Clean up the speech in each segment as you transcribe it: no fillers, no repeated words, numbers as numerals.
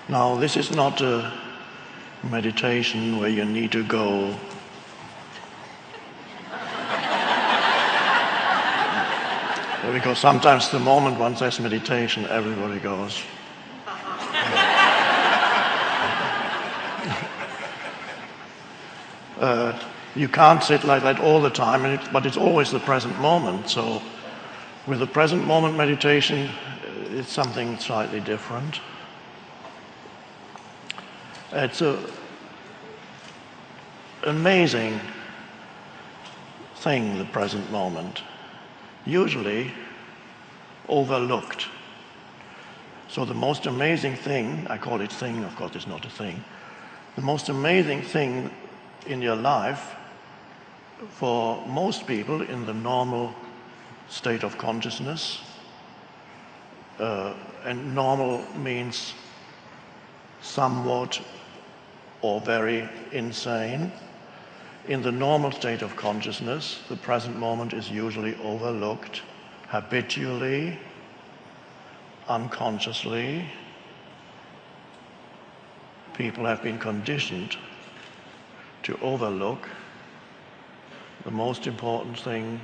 Now, this is not a meditation where you need to go because sometimes the moment one says meditation, everybody goes. You can't sit like that all the time, but it's always the present moment. So with the present moment meditation, it's something slightly different. It's an amazing thing, the present moment, usually overlooked. So the most amazing thing, I call it thing, of course it's not a thing, the most amazing thing in your life for most people in the normal state of consciousness, and normal means somewhat or very insane. In the normal state of consciousness, the present moment is usually overlooked habitually, unconsciously. People have been conditioned to overlook the most important thing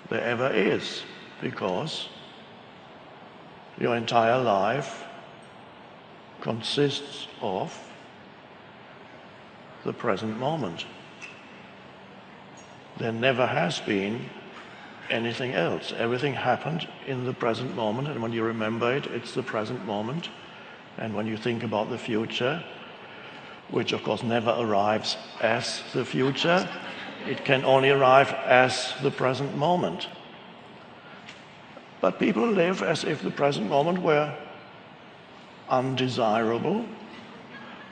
there ever is, because your entire life consists of the present moment. There never has been anything else. Everything happened in the present moment, and when you remember it, it's the present moment. And when you think about the future, which of course never arrives as the future, it can only arrive as the present moment. But people live as if the present moment were undesirable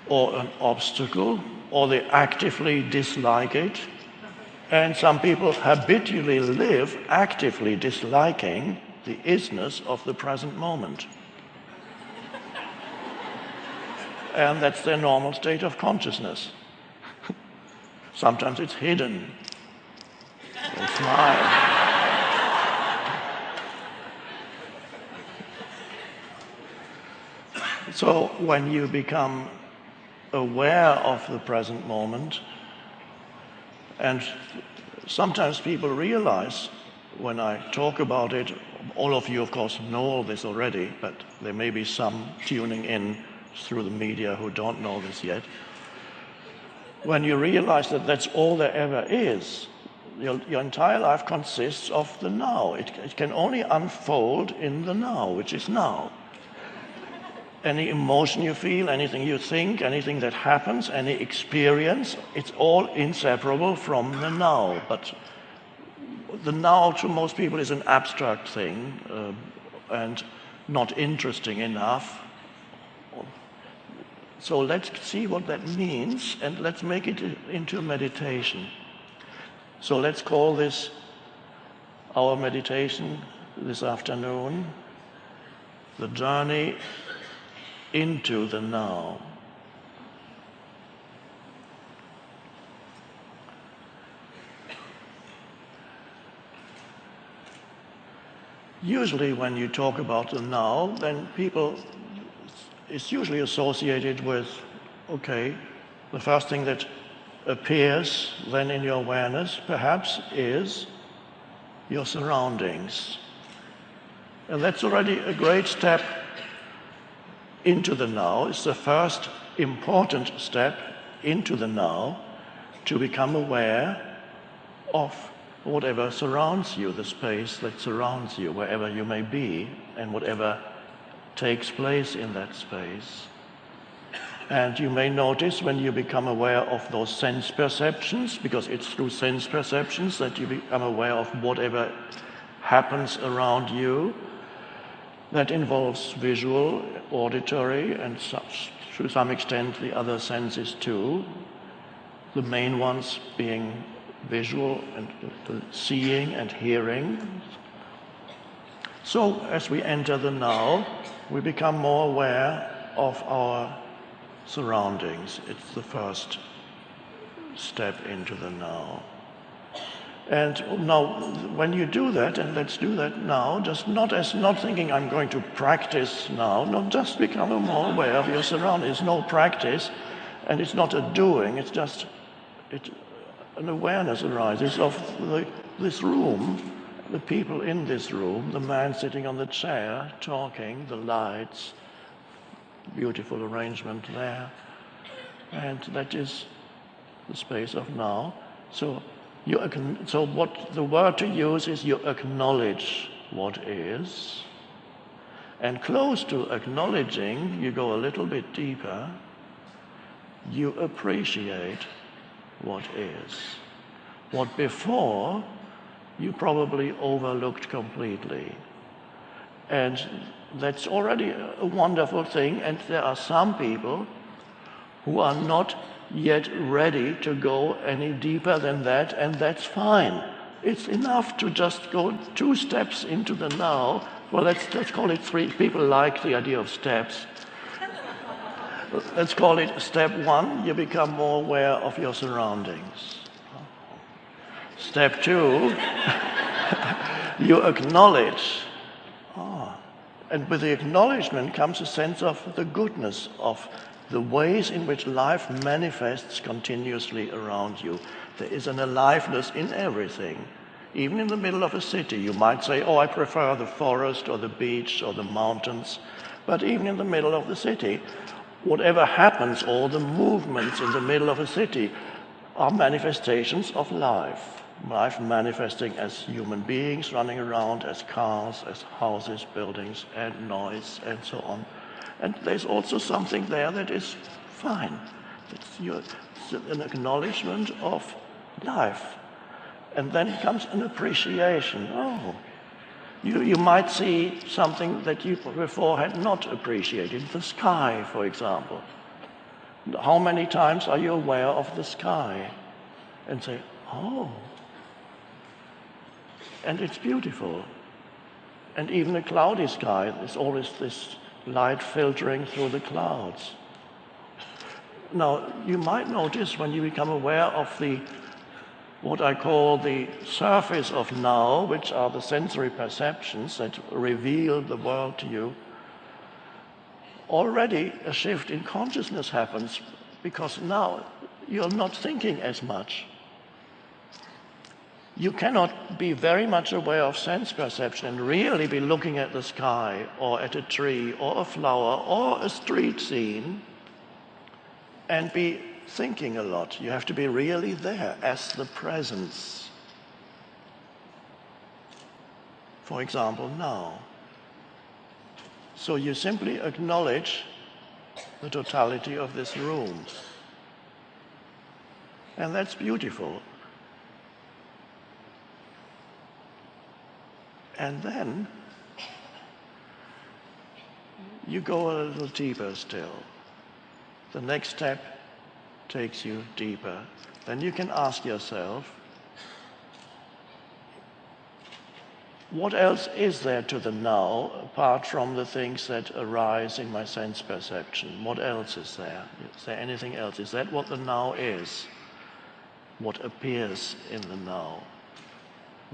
or an obstacle, or they actively dislike it. And some people habitually live actively disliking the isness of the present moment. And that's their normal state of consciousness. Sometimes it's hidden. They smile. So when you become aware of the present moment, and sometimes people realize when I talk about it, all of you of course know all this already, but there may be some tuning in through the media who don't know this yet. When you realize that that's all there ever is, your entire life consists of the now. It can only unfold in the now, which is now. Any emotion you feel, anything you think, anything that happens, any experience, it's all inseparable from the now. But the now to most people is an abstract thing and not interesting enough. So let's see what that means, and let's make it into meditation. So let's call this our meditation this afternoon, the journey into the now. Usually when you talk about the now, then it's usually associated with, okay, the first thing that appears then in your awareness perhaps is your surroundings. And that's already a great step into the now. It's the first important step into the now, to become aware of whatever surrounds you, the space that surrounds you, wherever you may be, and whatever takes place in that space. And you may notice when you become aware of those sense perceptions, because it's through sense perceptions that you become aware of whatever happens around you, that involves visual, auditory, and to some extent the other senses too, the main ones being visual and the seeing and hearing. So as we enter the now, we become more aware of our surroundings. It's the first step into the now. And now, when you do that, and let's do that now, just not thinking I'm going to practice now, not just become more aware of your surroundings. No practice, and it's not a doing, it's just an awareness arises of this room, the people in this room, the man sitting on the chair, talking, the lights, beautiful arrangement there. And that is the space of now. So what the word to use is you acknowledge what is. And close to acknowledging, you go a little bit deeper. You appreciate what is. What before you probably overlooked completely. And that's already a wonderful thing. And there are some people who are not yet ready to go any deeper than that, and that's fine. It's enough to just go 2 steps into the now. Well, let's call it 3. People like the idea of steps. Let's call it step 1, you become more aware of your surroundings. Step 2, you acknowledge. And with the acknowledgement comes a sense of the goodness of the ways in which life manifests continuously around you. There is an aliveness in everything. Even in the middle of a city, you might say, oh, I prefer the forest or the beach or the mountains. But even in the middle of the city, whatever happens, all the movements in the middle of a city are manifestations of life. Life manifesting as human beings running around, as cars, as houses, buildings, and noise, and so on. And there's also something there that is fine. It's an acknowledgement of life. And then comes an appreciation. Oh, you might see something that you before had not appreciated. The sky, for example. How many times are you aware of the sky? And say, oh. And it's beautiful. And even a cloudy sky, there's always this light filtering through the clouds. Now, you might notice when you become aware of what I call the surface of now, which are the sensory perceptions that reveal the world to you, already a shift in consciousness happens, because now you're not thinking as much. You cannot be very much aware of sense perception and really be looking at the sky or at a tree or a flower or a street scene and be thinking a lot. You have to be really there as the presence. For example, now. So you simply acknowledge the totality of this room. And that's beautiful. And then you go a little deeper still. The next step takes you deeper. Then you can ask yourself, what else is there to the now apart from the things that arise in my sense perception? What else is there? Is there anything else? Is that what the now is? What appears in the now?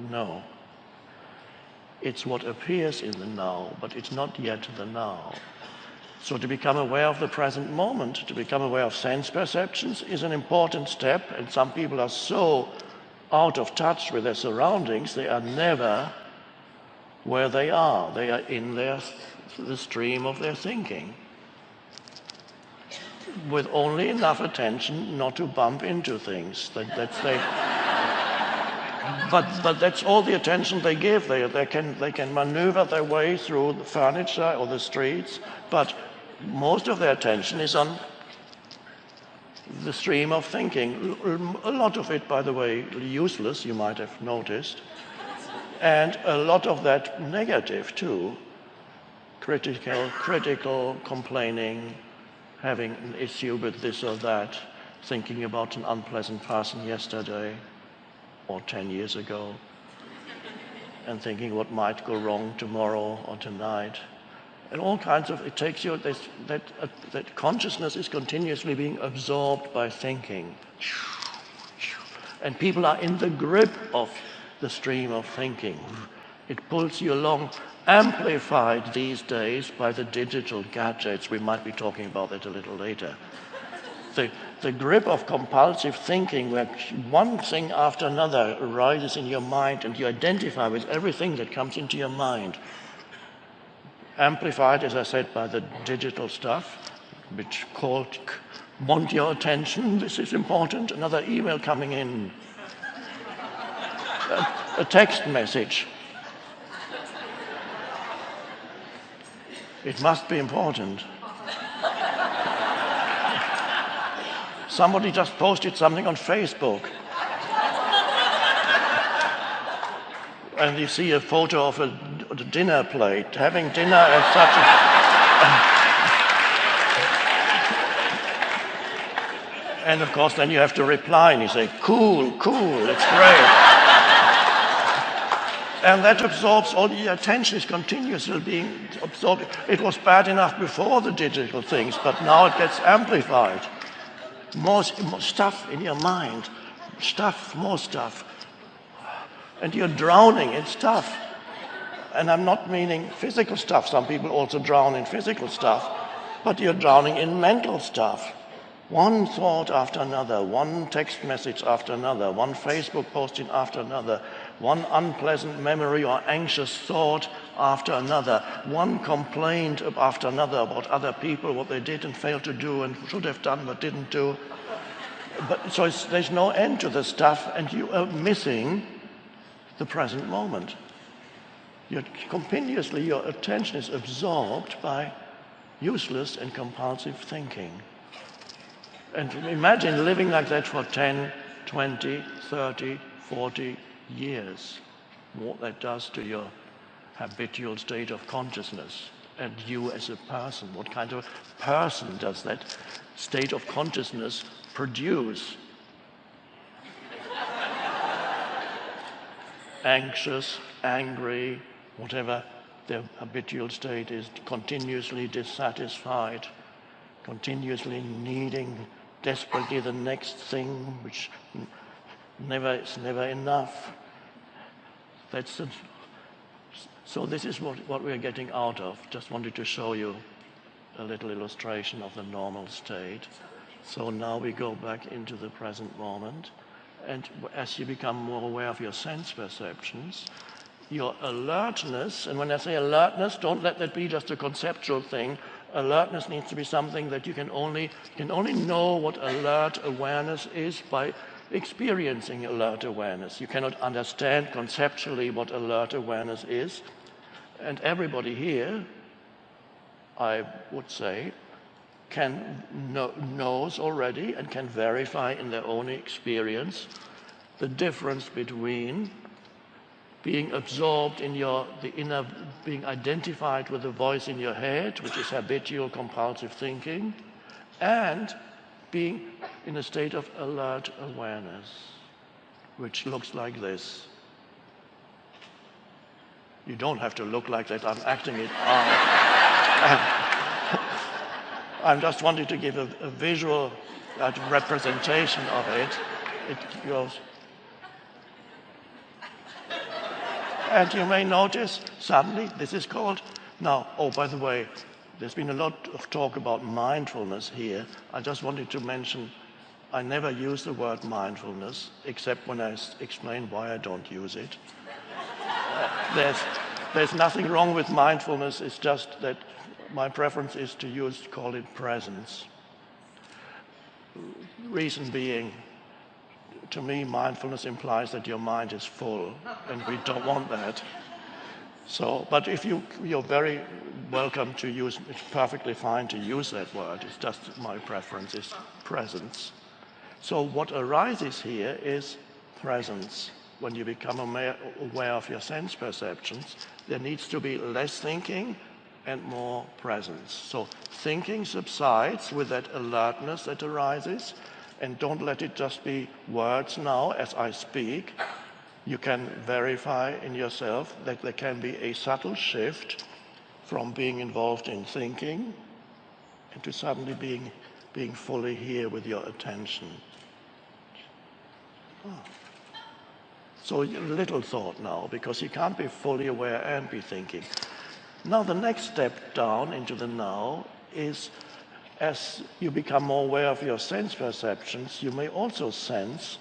No. It's what appears in the now, but it's not yet the now. So to become aware of the present moment, to become aware of sense perceptions is an important step, and some people are so out of touch with their surroundings, they are never where they are. They are in the stream of their thinking, with only enough attention not to bump into things. But that's all the attention they give. They can maneuver their way through the furniture or the streets, but most of their attention is on the stream of thinking. A lot of it, by the way, useless, you might have noticed, and a lot of that negative too. Critical, complaining, having an issue with this or that, thinking about an unpleasant person yesterday or 10 years ago, and thinking what might go wrong tomorrow or tonight. And all kinds of, it takes you, that consciousness is continuously being absorbed by thinking. And people are in the grip of the stream of thinking. It pulls you along, amplified these days by the digital gadgets. We might be talking about that a little later. The grip of compulsive thinking, where one thing after another arises in your mind and you identify with everything that comes into your mind. Amplified, as I said, by the digital stuff, which want your attention, this is important, another email coming in, a text message. It must be important. Somebody just posted something on Facebook. And you see a photo of a dinner plate, having dinner at such a... And of course, then you have to reply and you say, cool, it's great. And that absorbs all your attention, is continuously being absorbed. It was bad enough before the digital things, but now it gets amplified. More stuff in your mind, more stuff. And you're drowning in stuff. And I'm not meaning physical stuff. Some people also drown in physical stuff. But you're drowning in mental stuff. One thought after another, one text message after another, one Facebook posting after another, one unpleasant memory or anxious thought after another, one complaint after another about other people, what they did and failed to do and should have done but didn't do. So there's no end to the stuff, and you are missing the present moment. Your attention is absorbed by useless and compulsive thinking. And imagine living like that for 10, 20, 30, 40 years. What that does to your habitual state of consciousness and you as a person. What kind of person does that state of consciousness produce? Anxious, angry, whatever their habitual state is, continuously dissatisfied, continuously needing desperately the next thing, which is never enough. So this is what we're getting out of. Just wanted to show you a little illustration of the normal state. So now we go back into the present moment. And as you become more aware of your sense perceptions, your alertness, and when I say alertness, don't let that be just a conceptual thing. Alertness needs to be something that you can only know what alert awareness is by experiencing alert awareness. You cannot understand conceptually what alert awareness is. And everybody here, I would say, knows already and can verify in their own experience the difference between being absorbed in being identified with the voice in your head, which is habitual compulsive thinking, and being in a state of alert awareness, which looks like this. You don't have to look like that, I'm acting it out. I'm just wanting to give a visual representation of it. It goes. And you may notice suddenly this is called, now, oh, by the way, there's been a lot of talk about mindfulness here. I just wanted to mention, I never use the word mindfulness, except when I explain why I don't use it. There's nothing wrong with mindfulness, it's just that my preference is to call it presence. Reason being, to me, mindfulness implies that your mind is full, and we don't want that. So, but if you're very welcome to use, it's perfectly fine to use that word. It's just my preference is presence. So what arises here is presence. When you become aware of your sense perceptions, there needs to be less thinking and more presence. So thinking subsides with that alertness that arises, and don't let it just be words now as I speak. You can verify in yourself that there can be a subtle shift from being involved in thinking into suddenly being fully here with your attention. So little thought now, because you can't be fully aware and be thinking. Now the next step down into the now is, as you become more aware of your sense perceptions, you may also sense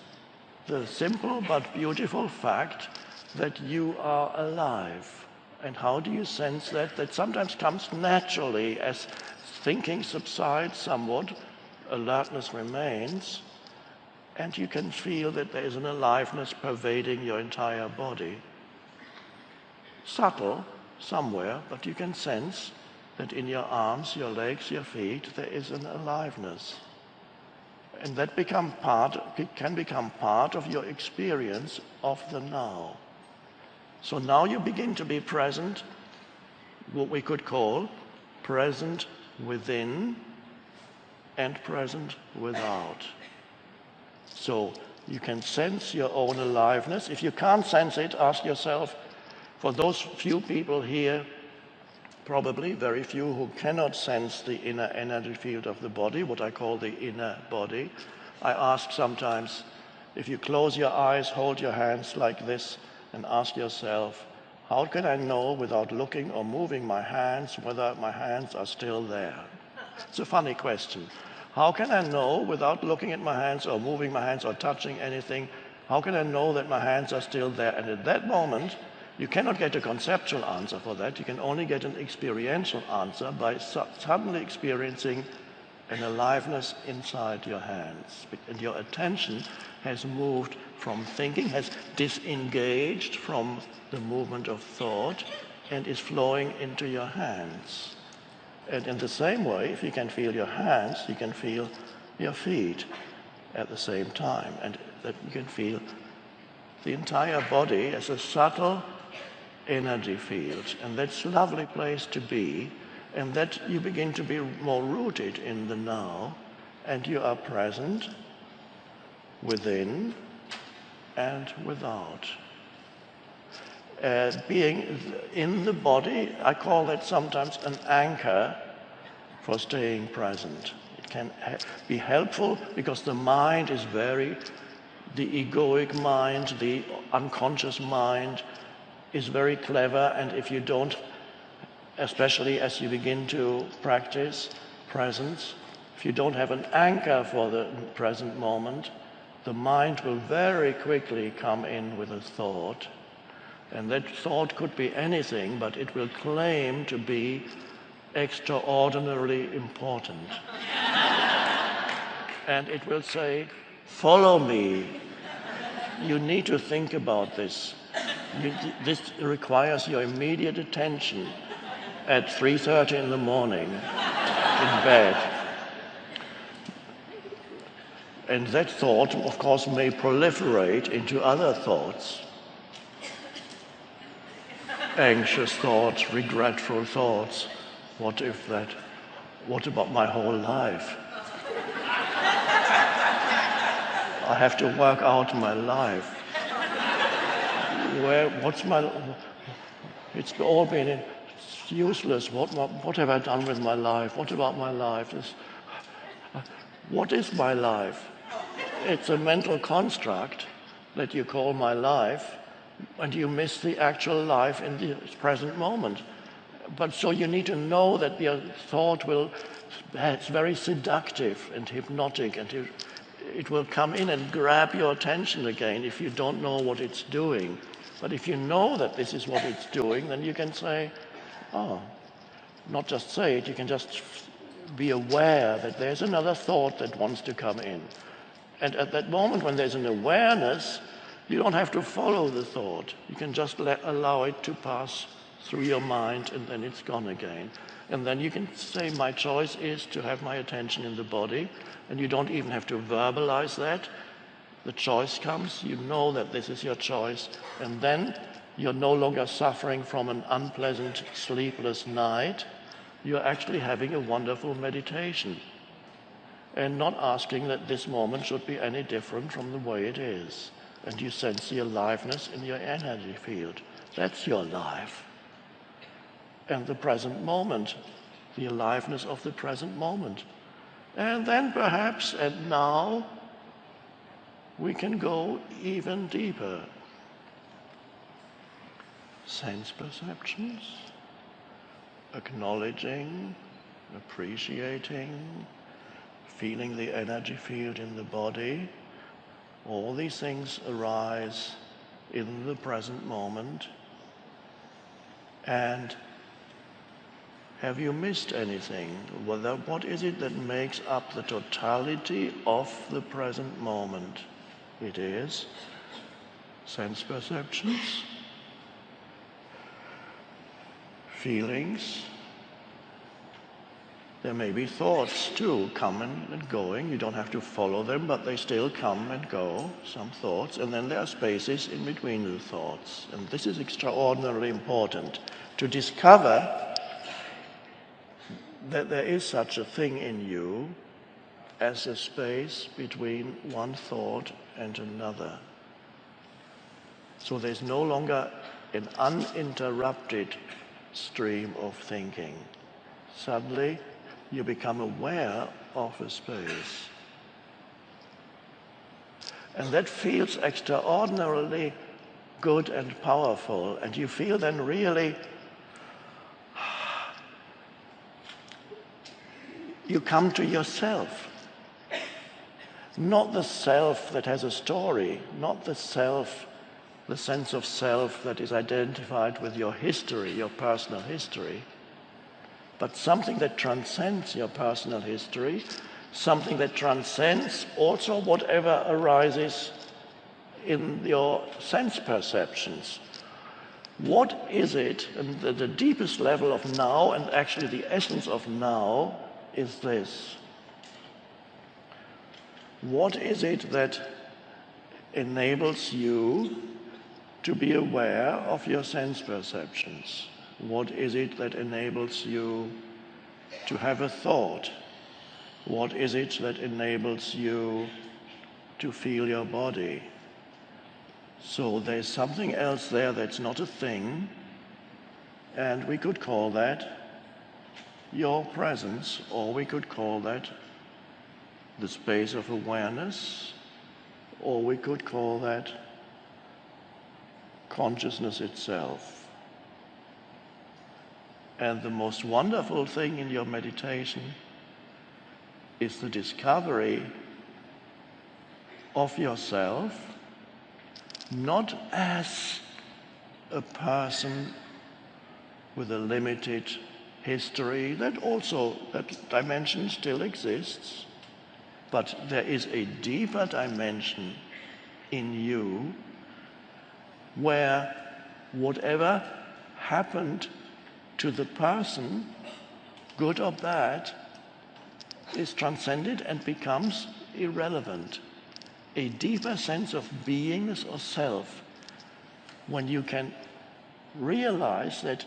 the simple but beautiful fact that you are alive. And how do you sense that? That sometimes comes naturally as thinking subsides somewhat, alertness remains, and you can feel that there is an aliveness pervading your entire body. Subtle, somewhere, but you can sense that in your arms, your legs, your feet, there is an aliveness. And that can become part of your experience of the now. So now you begin to be present, what we could call present within and present without. So you can sense your own aliveness. If you can't sense it, ask yourself, for those few people here, probably very few who cannot sense the inner energy field of the body, what I call the inner body, I ask sometimes, if you close your eyes, hold your hands like this, and ask yourself, how can I know without looking or moving my hands whether my hands are still there? It's a funny question. How can I know without looking at my hands or moving my hands or touching anything, how can I know that my hands are still there? And at that moment, you cannot get a conceptual answer for that. You can only get an experiential answer by suddenly experiencing an aliveness inside your hands. And your attention has moved from thinking, has disengaged from the movement of thought, and is flowing into your hands. And in the same way, if you can feel your hands, you can feel your feet at the same time. And that you can feel the entire body as a subtle energy field. And that's a lovely place to be. And that you begin to be more rooted in the now. And you are present within and without. Being in the body, I call that sometimes an anchor for staying present. It can be helpful because the mind is the egoic mind, the unconscious mind is very clever, and if you don't, especially as you begin to practice presence, if you don't have an anchor for the present moment, the mind will very quickly come in with a thought. And that thought could be anything, but it will claim to be extraordinarily important. And it will say, follow me. You need to think about this. This requires your immediate attention at 3:30 in the morning in bed. And that thought, of course, may proliferate into other thoughts. Anxious thoughts, regretful thoughts. What about my whole life? I have to work out my life. It's all been useless. What have I done with my life? What about my life? What is my life? It's a mental construct that you call my life, and you miss the actual life in the present moment. But so you need to know that your thought it's very seductive and hypnotic, and it will come in and grab your attention again if you don't know what it's doing. But if you know that this is what it's doing, then you can say, not just say it, you can just be aware that there's another thought that wants to come in. And at that moment when there's an awareness, you don't have to follow the thought. You can just allow it to pass through your mind, and then it's gone again. And then you can say, my choice is to have my attention in the body, and you don't even have to verbalize that. The choice comes, you know that this is your choice, and then you're no longer suffering from an unpleasant, sleepless night. You're actually having a wonderful meditation, and not asking that this moment should be any different from the way it is. And you sense the aliveness in your energy field. That's your life. And the present moment, the aliveness of the present moment. And then perhaps, and now, we can go even deeper. Sense perceptions, acknowledging, appreciating, feeling the energy field in the body. All these things arise in the present moment. And have you missed anything? What is it that makes up the totality of the present moment? It is sense perceptions, feelings. There may be thoughts too, coming and going. You don't have to follow them, but they still come and go, some thoughts. And then there are spaces in between the thoughts. And this is extraordinarily important, to discover that there is such a thing in you as a space between one thought and another. So there's no longer an uninterrupted stream of thinking. Suddenly, you become aware of a space. And that feels extraordinarily good and powerful. And you feel then really, you come to yourself. Not the self that has a story, not the self, the sense of self that is identified with your history, your personal history, but something that transcends your personal history, something that transcends also whatever arises in your sense perceptions. What is it, and the deepest level of now, and actually the essence of now, is this. What is it that enables you to be aware of your sense perceptions? What is it that enables you to have a thought? What is it that enables you to feel your body? So there's something else there that's not a thing, and we could call that your presence, or we could call that the space of awareness, or we could call that consciousness itself. And the most wonderful thing in your meditation is the discovery of yourself, not as a person with a limited history, that dimension still exists, but there is a deeper dimension in you where whatever happened to the person, good or bad, is transcended and becomes irrelevant. A deeper sense of beingness or self, when you can realize that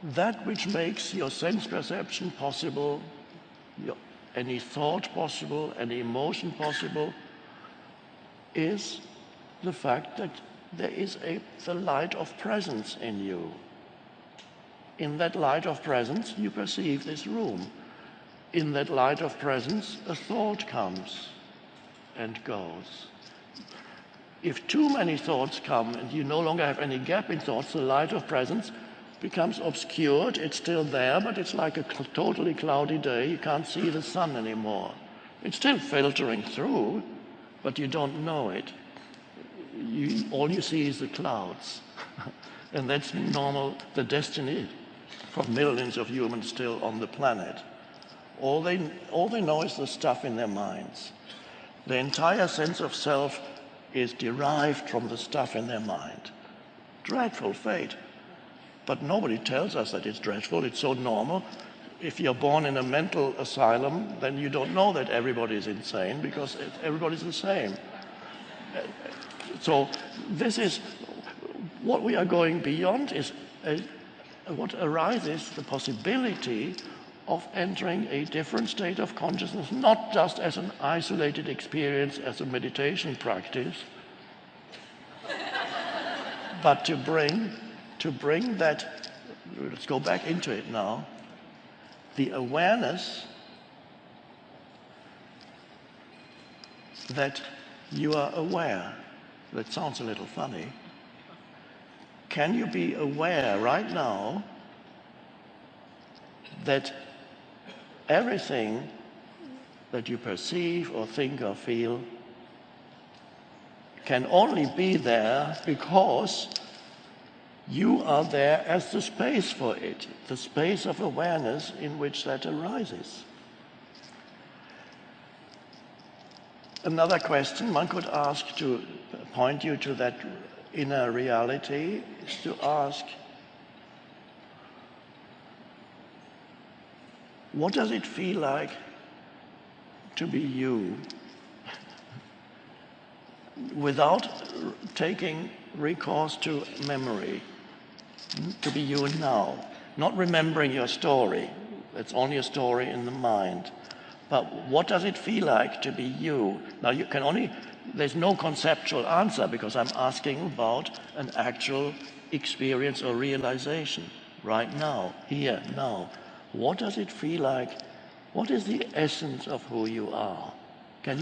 that which makes your sense perception possible, any thought possible, any emotion possible, is the fact that there is the light of presence in you. In that light of presence, you perceive this room. In that light of presence, a thought comes and goes. If too many thoughts come and you no longer have any gap in thoughts, the light of presence becomes obscured. It's still there, but it's like a totally cloudy day. You can't see the sun anymore. It's still filtering through, but you don't know it. All you see is the clouds. And that's normal, the destiny for millions of humans still on the planet. All they know is the stuff in their minds. The entire sense of self is derived from the stuff in their mind. Dreadful fate. But nobody tells us that it's dreadful. It's so normal. If you're born in a mental asylum, then you don't know that everybody's insane, because everybody's the same. So this is what we are going beyond, is what arises, the possibility of entering a different state of consciousness, not just as an isolated experience, as a meditation practice, but to bring that, let's go back into it now, the awareness that you are aware. That sounds a little funny. Can you be aware right now that everything that you perceive or think or feel can only be there because you are there as the space for it, the space of awareness in which that arises? Another question one could ask to point you to that inner reality is to ask, what does it feel like to be you without taking recourse to memory, to be you now, not remembering your story. It's only a story in the mind. But what does it feel like to be you? Now you can only, there's no conceptual answer because I'm asking about an actual experience or realization right now, here, now. What does it feel like? What is the essence of who you are? Can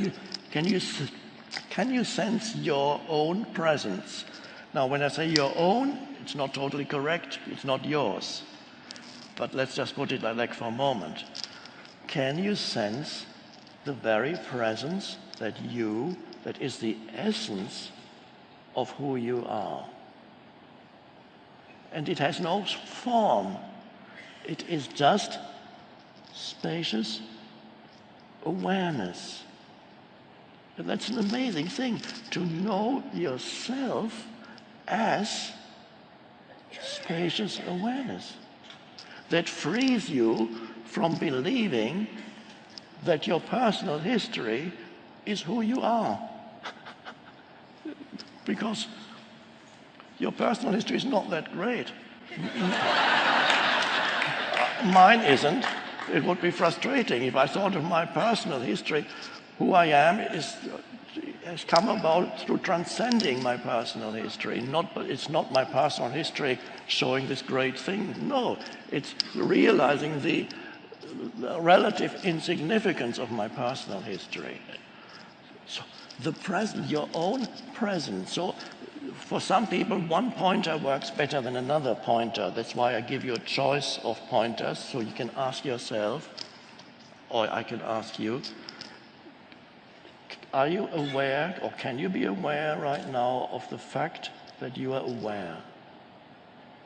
you sense your own presence? Now, when I say your own, it's not totally correct. It's not yours. But let's just put it like that for a moment. Can you sense the very presence that is the essence of who you are? And it has no form. It is just spacious awareness. And that's an amazing thing, to know yourself as spacious awareness. That frees you from believing that your personal history is who you are. Because your personal history is not that great. Mine isn't. It would be frustrating if I thought of my personal history. Who I am has come about through transcending my personal history. It's not my personal history showing this great thing. No, it's realizing the relative insignificance of my personal history. So the present, your own presence. So for some people, one pointer works better than another pointer. That's why I give you a choice of pointers, so you can ask yourself, or I can ask you, are you aware, or can you be aware right now of the fact that you are aware?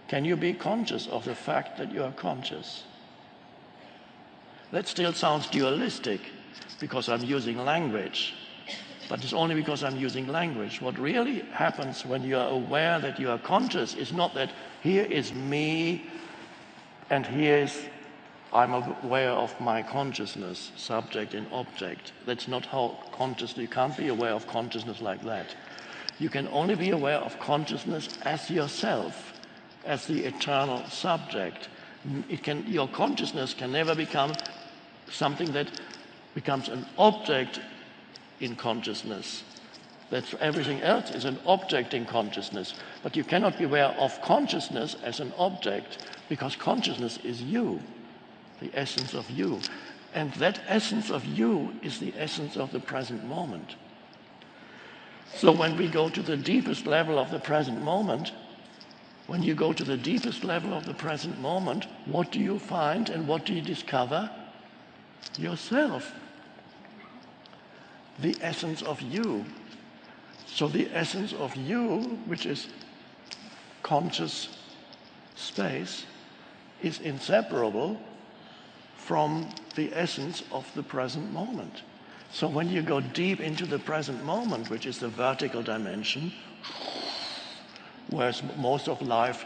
Can you be conscious of the fact that you are conscious? That still sounds dualistic because I'm using language, but it's only because I'm using language. What really happens when you are aware that you are conscious is not that here is me and here is I'm aware of my consciousness, subject and object. That's not how consciousness, you can't be aware of consciousness like that. You can only be aware of consciousness as yourself, as the eternal subject. Your consciousness can never become something that becomes an object in consciousness. That's everything else is an object in consciousness. But you cannot be aware of consciousness as an object because consciousness is you. The essence of you. And that essence of you is the essence of the present moment. So when we go to the deepest level of the present moment, when you go to the deepest level of the present moment, what do you find and what do you discover? Yourself. The essence of you. So the essence of you, which is conscious space, is inseparable from the essence of the present moment. So when you go deep into the present moment, which is the vertical dimension, whereas most of life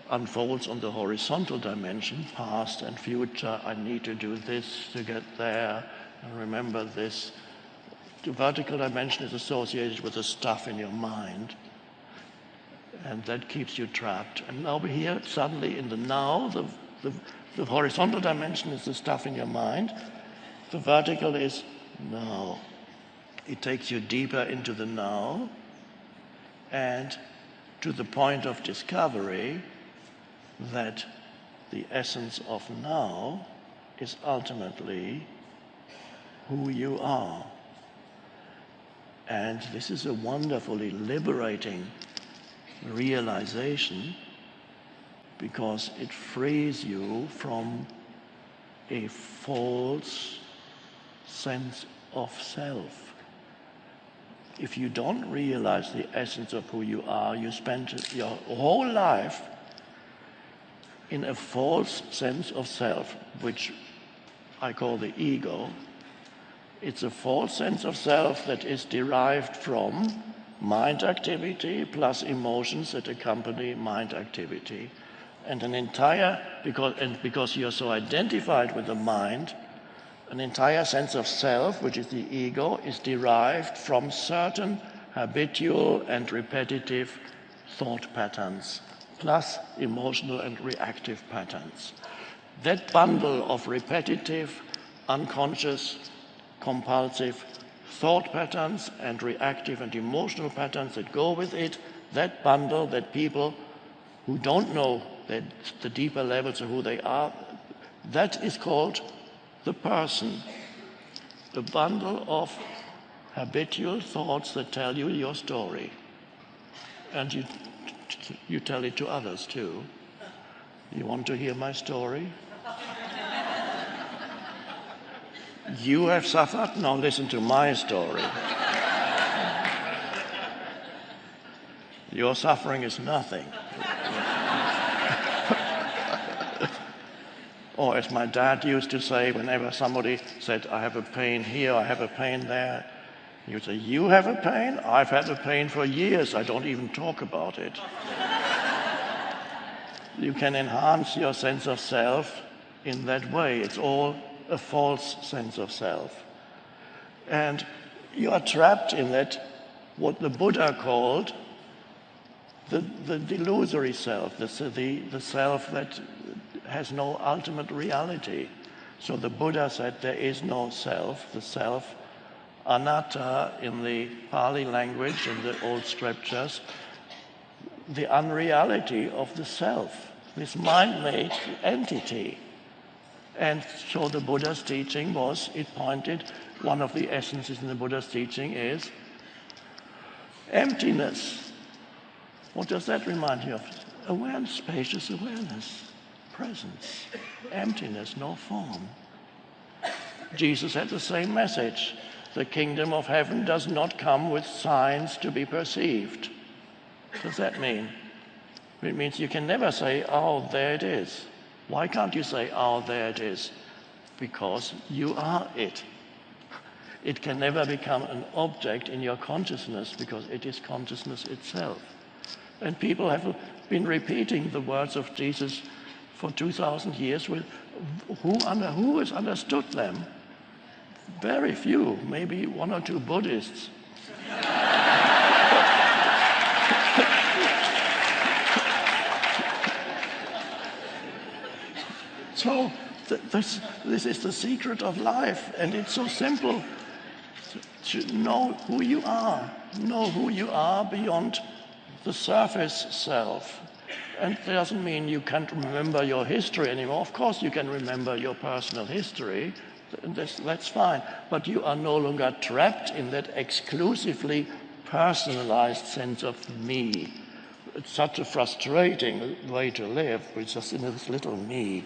unfolds on the horizontal dimension, past and future, I need to do this to get there, and remember this. The vertical dimension is associated with the stuff in your mind, and that keeps you trapped. And now we're here suddenly in the now, the horizontal dimension is the stuff in your mind. The vertical is now. It takes you deeper into the now and to the point of discovery that the essence of now is ultimately who you are. And this is a wonderfully liberating realization, because it frees you from a false sense of self. If you don't realize the essence of who you are, you spend your whole life in a false sense of self, which I call the ego. It's a false sense of self that is derived from mind activity plus emotions that accompany mind activity. And because you're so identified with the mind, an entire sense of self, which is the ego, is derived from certain habitual and repetitive thought patterns, plus emotional and reactive patterns. That bundle of repetitive, unconscious, compulsive thought patterns and reactive and emotional patterns that go with it, that bundle that people who don't know the deeper levels of who they are, that is called the person. A bundle of habitual thoughts that tell you your story. And you tell it to others too. You want to hear my story? You have suffered? Now listen to my story. Your suffering is nothing. Or as my dad used to say, whenever somebody said, I have a pain here, I have a pain there, he would say, you have a pain? I've had a pain for years, I don't even talk about it. You can enhance your sense of self in that way. It's all a false sense of self. And you are trapped in that, what the Buddha called the delusory self, the self that has no ultimate reality. So the Buddha said there is no self, the self, anatta in the Pali language, in the old scriptures, the unreality of the self, this mind-made entity. And so the Buddha's teaching was, it pointed, one of the essences in the Buddha's teaching is emptiness. What does that remind you of? Awareness, spacious awareness, presence, emptiness, no form. Jesus had the same message. The kingdom of heaven does not come with signs to be perceived. What does that mean? It means you can never say, oh, there it is. Why can't you say, oh, there it is? Because you are it. It can never become an object in your consciousness because it is consciousness itself. And people have been repeating the words of Jesus for 2,000 years with who has understood them? Very few, maybe one or two Buddhists. So this is the secret of life, and it's so simple to know who you are. Know who you are beyond the surface self. And it doesn't mean you can't remember your history anymore. Of course you can remember your personal history, that's fine. But you are no longer trapped in that exclusively personalized sense of me. It's such a frustrating way to live, it's just in this little me.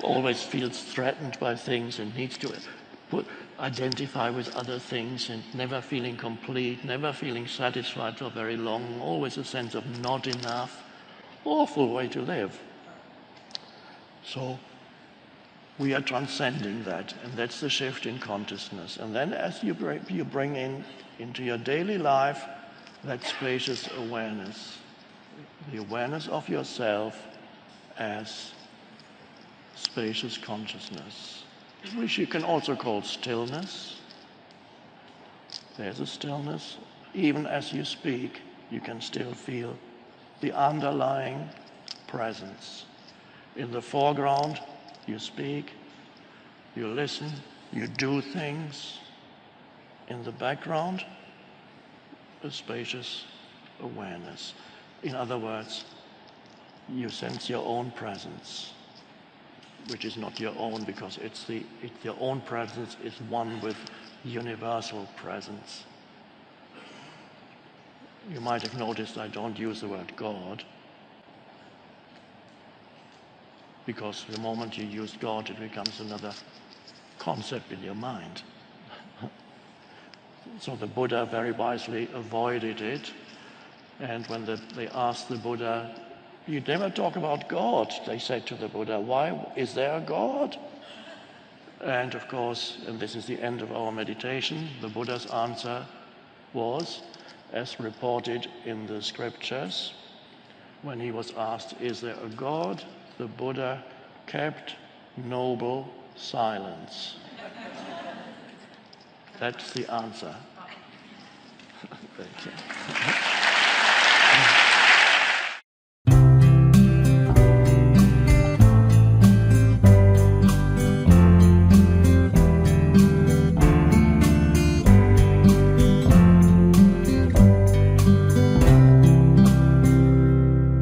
Always feels threatened by things and needs to identify with other things and never feeling complete, never feeling satisfied for very long, always a sense of not enough. Awful way to live. So we are transcending that, and that's the shift in consciousness. And then as you bring into your daily life that spacious awareness, the awareness of yourself as spacious consciousness, which you can also call stillness. There's a stillness. Even as you speak, you can still feel the underlying presence. In the foreground, you speak, you listen, you do things. In the background, a spacious awareness. In other words, you sense your own presence. which is not your own, because your own presence is one with universal presence. You might have noticed I don't use the word God, because the moment you use God, it becomes another concept in your mind. So the Buddha very wisely avoided it. And when they asked the Buddha, "You never talk about God," they said to the Buddha, "Why is there a God?" And of course, and this is the end of our meditation, the Buddha's answer was, as reported in the scriptures, when he was asked, "Is there a God?" the Buddha kept noble silence. That's the answer. Thank you.